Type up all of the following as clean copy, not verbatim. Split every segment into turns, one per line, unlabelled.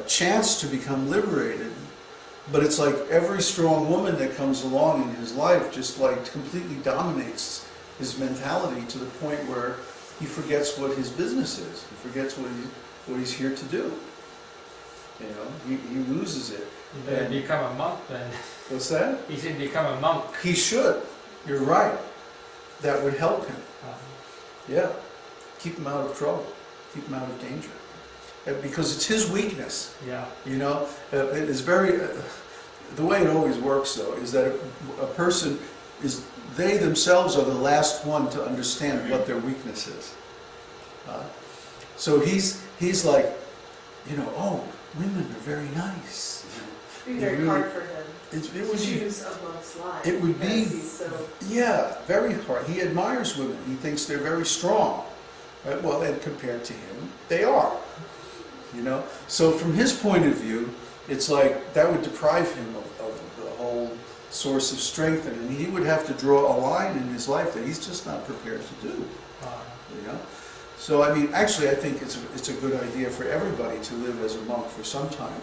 chance to become liberated. But it's like every strong woman that comes along in his life just like completely dominates his mentality to the point where he forgets what his business is. He forgets what he's here to do. You know, he loses it.
He better become a monk then.
What's that?
He should become a monk.
He should. You're right. That would help him. Yeah. Keep him out of trouble. Keep him out of danger. Because it's his weakness.
Yeah.
You know, it is very. The way it always works, though, is that a person is. They themselves are the last one to understand what their weakness is. So he's like, you know, oh, women are very nice.
It would be very hard for him
it would
to
be,
choose amongst life.
it would be,
So
yeah, very hard. He admires women. He thinks they're very strong. Right? Well, and compared to him, they are. You know. So from his point of view, it's like that would deprive him of the whole source of strength, and he would have to draw a line in his life that he's just not prepared to do. You know. So I mean, actually, I think it's a good idea for everybody to live as a monk for some time,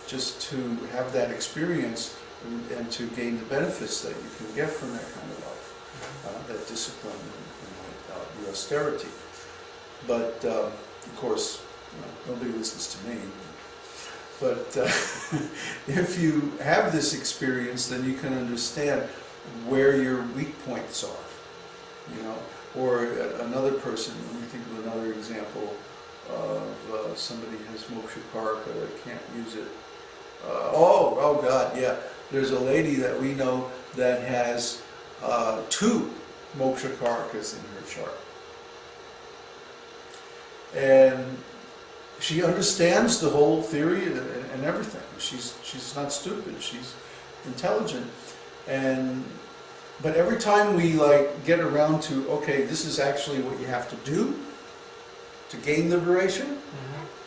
just to have that experience and to gain the benefits that you can get from that kind of life, that discipline and the austerity. But of course, nobody listens to me. But if you have this experience, then you can understand where your weak points are. You know. Or another person, let me think of another example of somebody has moksha karaka, I can't use it. Oh God, yeah. There's a lady that we know that has 2 moksha karakas in her chart. And she understands the whole theory and everything. She's not stupid, she's intelligent. But every time we like get around to, okay, this is actually what you have to do to gain liberation,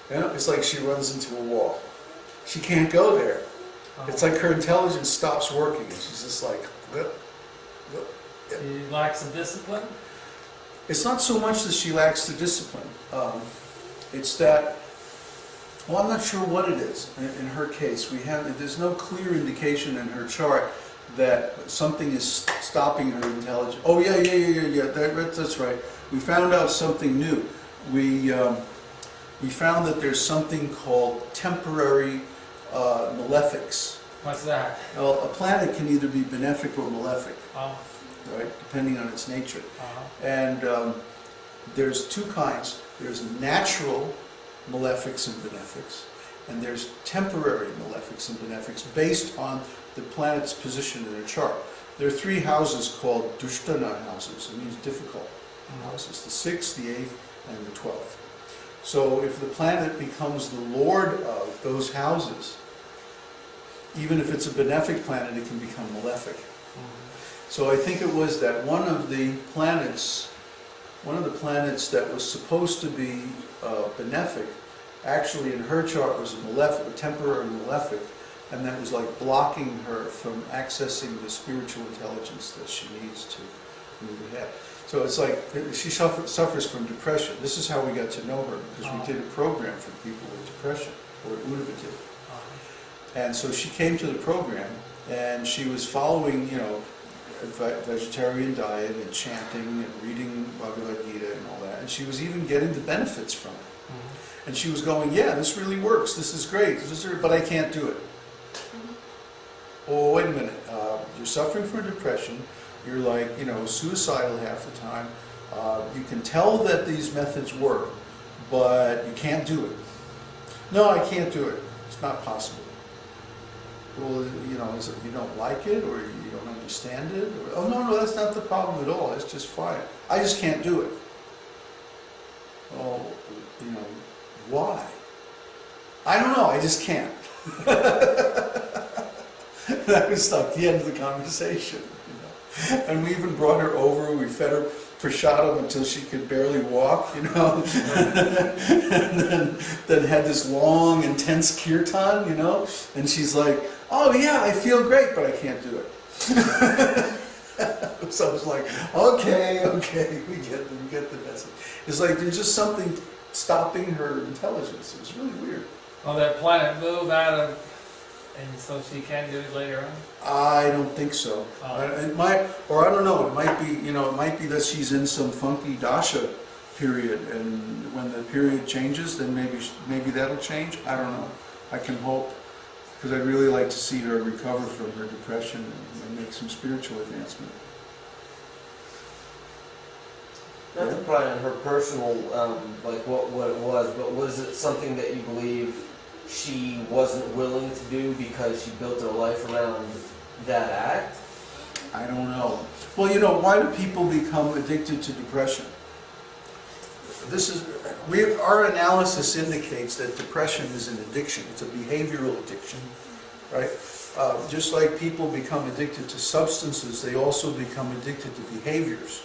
you know, it's like she runs into a wall. She can't go there. It's like her intelligence stops working, and she's just like,
She lacks the discipline?
It's not so much that she lacks the discipline. It's that, well, I'm not sure what it is in her case. There's no clear indication in her chart that something is stopping her intelligence. Oh yeah, that's right. We found out something new. We found that there's something called temporary malefics.
What's that?
Well, a planet can either be benefic or malefic, right, depending on its nature. And there's 2 kinds. There's natural malefics and benefics, and there's temporary malefics and benefics based on the planet's position in a chart. There are 3 houses called Dushtana houses. It means difficult houses, the 6th, the 8th, and the 12th. So if the planet becomes the lord of those houses, even if it's a benefic planet, it can become malefic. So I think it was that one of the planets that was supposed to be benefic, actually in her chart was a malefic, a temporary malefic, and that was like blocking her from accessing the spiritual intelligence that she needs to move ahead. So it's like she suffers from depression. This is how we got to know her, because we did a program for people with depression, or Uddhava did. And so she came to the program, and she was following, you know, a vegetarian diet and chanting and reading Bhagavad Gita and all that. And she was even getting the benefits from it. And she was going, yeah, this really works. This is great. But I can't do it. Oh, wait a minute. You're suffering from depression. You're like, you know, suicidal half the time. You can tell that these methods work, but you can't do it. No, I can't do it. It's not possible. Well, you know, is it you don't like it, or you don't understand it? Or, oh, no, that's not the problem at all. It's just fine. I just can't do it. Oh, you know, why? I don't know. I just can't. That was like the end of the conversation. You know? And we even brought her over. We fed her prasadam until she could barely walk, you know, and then had this long, intense kirtan, you know, and she's like, oh yeah, I feel great, but I can't do it. So I was like, okay, we get the message. It's like there's just something stopping her intelligence. It was really weird.
Will that planet move out of, and so she can do it later on?
I don't think so. It might, or I don't know. It might be, you know, it might be that she's in some funky dasha period, and when the period changes, then maybe that'll change. I don't know. I can hope, because I'd really like to see her recover from her depression and make some spiritual advancement.
Not to pry on her personal, like what it was, but was it something that you believe she wasn't willing to do because she built her life around that act?
I don't know. Well, you know, why do people become addicted to depression? Our analysis indicates that depression is an addiction. It's a behavioral addiction, right? Just like people become addicted to substances, they also become addicted to behaviors.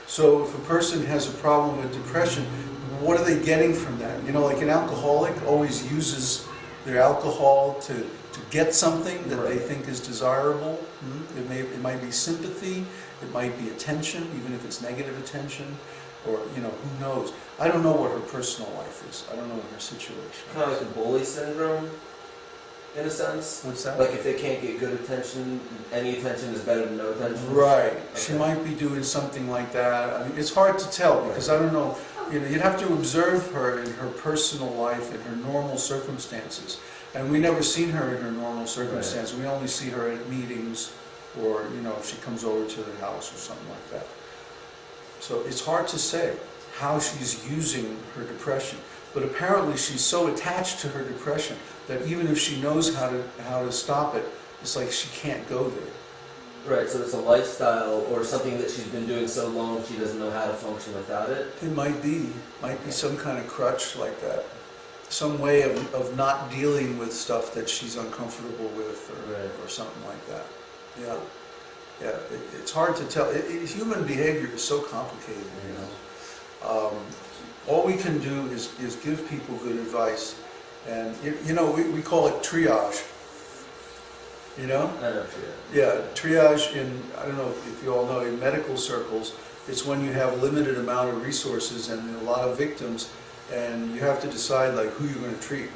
So if a person has a problem with depression, what are they getting from that? You know, like an alcoholic always uses their alcohol to get something that they think is desirable. It might be sympathy, it might be attention, even if it's negative attention, or, you know, who knows? I don't know what her personal life is. I don't know what her situation is.
Kind of like a bully syndrome, in a sense?
What's that?
Like if they can't get good attention, any attention is better than no attention?
Right.
Okay.
She might be doing something like that. I mean, it's hard to tell because I don't know. You know, you'd have to observe her in her personal life, in her normal circumstances. And we never seen her in her normal circumstances. Right. We only see her at meetings or, you know, if she comes over to the house or something like that. So it's hard to say how she's using her depression. But apparently she's so attached to her depression that even if she knows how to stop it, it's like she can't go there.
Right, so it's a lifestyle or something that she's been doing so long she doesn't know how to function without it?
It might be some kind of crutch like that. Some way of not dealing with stuff that she's uncomfortable with or something like that. Yeah. Yeah, it's hard to tell. Human behavior is so complicated, you know. All we can do is give people good advice. And, you know, we call it triage. You know?
I know triage.
Yeah, triage in, I don't know if you all know, in medical circles, it's when you have a limited amount of resources and a lot of victims, and you have to decide, like, who you're going to treat.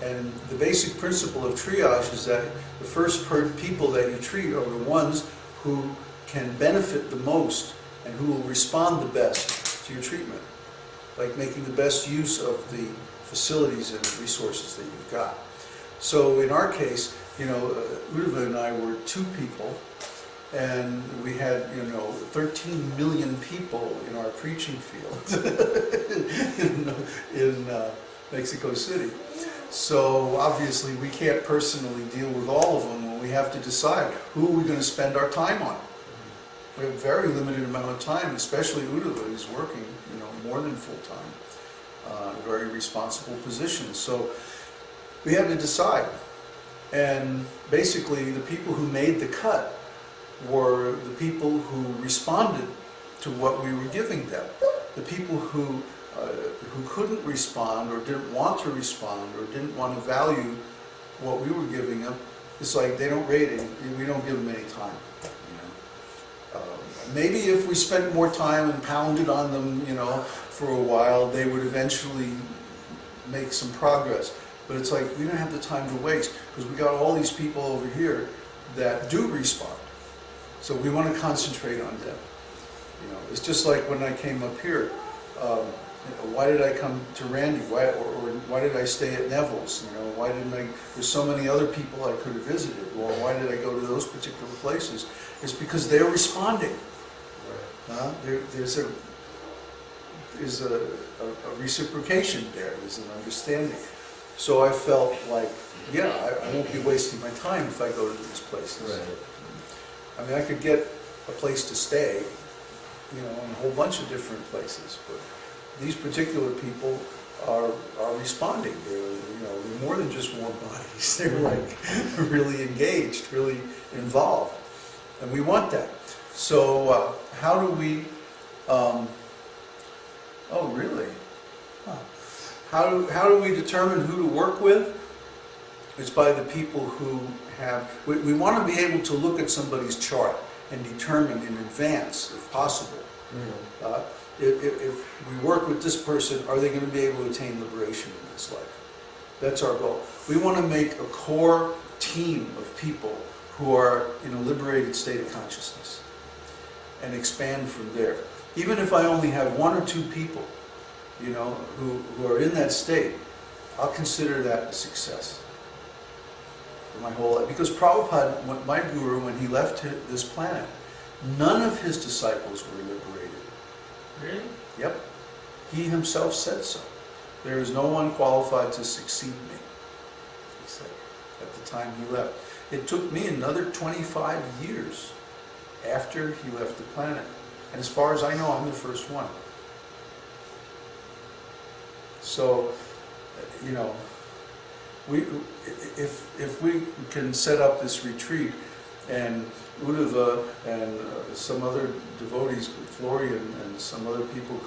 And the basic principle of triage is that the first people that you treat are the ones who can benefit the most and who will respond the best to your treatment, like making the best use of the facilities and resources that you've got. So in our case, you know, Uddhava and I were two people, and we had, you know, 13 million people in our preaching field in Mexico City. So obviously we can't personally deal with all of them, and we have to decide who are we going to spend our time on. We have a very limited amount of time, especially Uddhava is working, you know, more than full-time, in very responsible positions. So we had to decide. And basically the people who made the cut were the people who responded to what we were giving them. The people who couldn't respond or didn't want to respond or didn't want to value what we were giving them, it's like they don't rate it, we don't give them any time. You know? Maybe if we spent more time and pounded on them, you know, for a while, they would eventually make some progress. But it's like we don't have the time to waste because we got all these people over here that do respond. So we want to concentrate on them. You know, it's just like when I came up here. Why did I come to Randy? Why did I stay at Neville's? You know, why didn't I? There's so many other people I could have visited. Well, why did I go to those particular places? It's because they're responding. There's a reciprocation there. There's an understanding. So I felt like, yeah, I won't be wasting my time if I go to these places.
Right.
I mean, I could get a place to stay, you know, in a whole bunch of different places, but these particular people are responding. They're, you know, they're more than just warm bodies. They're like really engaged, really involved, and we want that. So how do we? Oh, really? Huh. How do we determine who to work with? It's by the people who have. We want to be able to look at somebody's chart and determine in advance, if possible. If we work with this person, are they going to be able to attain liberation in this life? That's our goal. We want to make a core team of people who are in a liberated state of consciousness and expand from there. Even if I only have 1 or 2 people, you know, who are in that state, I'll consider that a success for my whole life. Because Prabhupada, my guru, when he left this planet, none of his disciples were liberated.
Really?
Yep. He himself said so. There is no one qualified to succeed me, he said, at the time he left. It took me another 25 years after he left the planet. And as far as I know, I'm the first one. So, you know, if we can set up this retreat, and Uddhava and some other devotees, Florian and some other people